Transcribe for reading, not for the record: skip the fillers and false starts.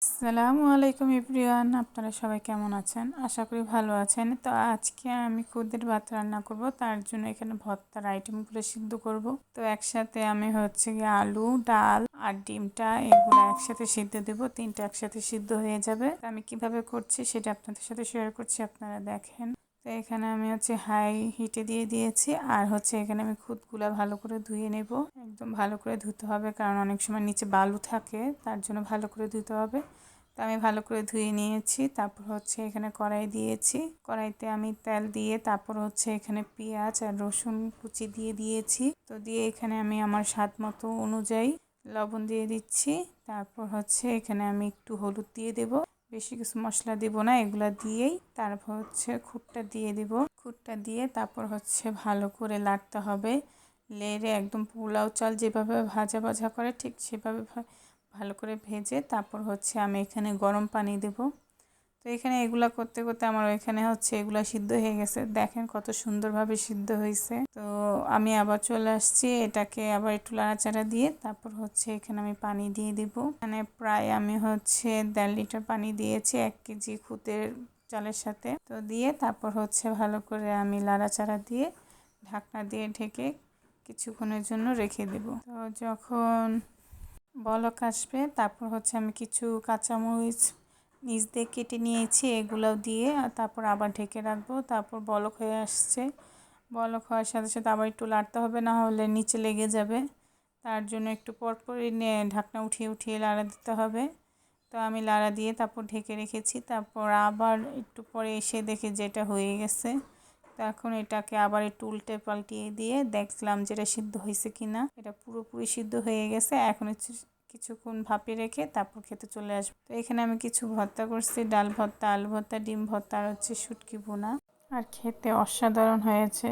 আসসালামু আলাইকুম এভরিওয়ান, আপনারা সবাই কেমন আছেন? আশা করি ভালো আছেন। তো আজকে আমি খুদের ভাত রান্না করব, তার জন্য এখানে ভর্তার আইটেমগুলো সিদ্ধ করব। তো একসাথে আমি গিয়ে আলু, ডাল আর ডিমটা এগুলো একসাথে সিদ্ধ দেব। তিনটা একসাথে সিদ্ধ হয়ে যাবে। তো আমি কিভাবে করছি সেটা আপনাদের সাথে শেয়ার করছি, আপনারা দেখেন। তো এখানে আমি হাই হিটে দিয়ে দিয়েছি, আর এখানে আমি খুদগুলা ভালো করে ধুয়ে নেব। একদম ভালো করে ধুতে হবে, কারণ অনেক সময় নিচে বালু থাকে, তার জন্য ভালো করে ধুতে হবে। তো আমি ভালো করে ধুয়ে নিয়েছি। তারপর এখানে কড়াই দিয়েছি। কড়াইতে আমি তেল দিয়ে তারপর এখানে পেঁয়াজ আর রসুন কুচি দিয়ে দিয়েছি। তো দিয়ে এখানে আমি আমার স্বাদ মতো অনুযায়ী লবণ দিয়ে দিচ্ছি। তারপর এখানে আমি একটু হলুদ দিয়ে দেব। বেশি কিছু মশলা দেব না, এগুলা দিয়েই তারপর খুদটা দিয়ে দেব। খুদটা দিয়ে তারপর ভালো করে লাড়তে হবে। লেড়ে একদম পোলাও চাল যেভাবে ভাজা ভাজা করে ঠিক সেভাবে ভালো করে ভেজে তারপর আমি এখানে গরম পানি দেব। তো এখানে এগুলা করতে করতে আমার এখানে এগুলা সিদ্ধ হয়ে গেছে। দেখেন কত সুন্দরভাবে সিদ্ধ হয়েছে। তো আমি আবার চলে আসছি, এটাকে আবার একটু নাড়াচাড়া দিয়ে তারপর এখানে আমি পানি দিয়ে দিব। মানে প্রায় আমি 1.5 লিটার পানি দিয়েছি 1 কেজি খুদের চালের সাথে। তো দিয়ে তারপর ভালো করে আমি নাড়াচাড়া দিয়ে ঢাকনা দিয়ে ঢেকে কিছুক্ষণের জন্য রেখে দেব। তো যখন বলক আসবে তারপর আমি কিছু কাঁচামরিচ নিচ দিয়ে কেটে নিয়েছি, এগুলোও দিয়ে তারপর আবার ঢেকে রাখবো। তারপর বলক হয়ে আসছে। বলক হওয়ার সাথে সাথে আবার একটু লাড়তে হবে, না হলে নিচে লেগে যাবে। তার জন্য একটু পরপরই ঢাকনা উঠিয়ে উঠিয়ে লাড়া দিতে হবে। তো আমি লাড়া দিয়ে তারপর ঢেকে রেখেছি। তারপর আবার একটু পরে এসে দেখি যেটা হয়ে গেছে। তো এখন এটাকে আবার একটু উল্টে পাল্টিয়ে দিয়ে দেখলাম যেটা সিদ্ধ হয়েছে কিনা। এটা পুরোপুরি সিদ্ধ হয়ে গেছে। এখন কিছুক্ষণ ভাপে রেখে তারপর খেতে চলে আসবো। তো এখানে আমি কিছু ভর্তা করছি, ডাল ভর্তা, আলু ভর্তা, ডিম ভর্তা আর শুটকি ভুনা। আর খেতে অসাধারণ হয়েছে।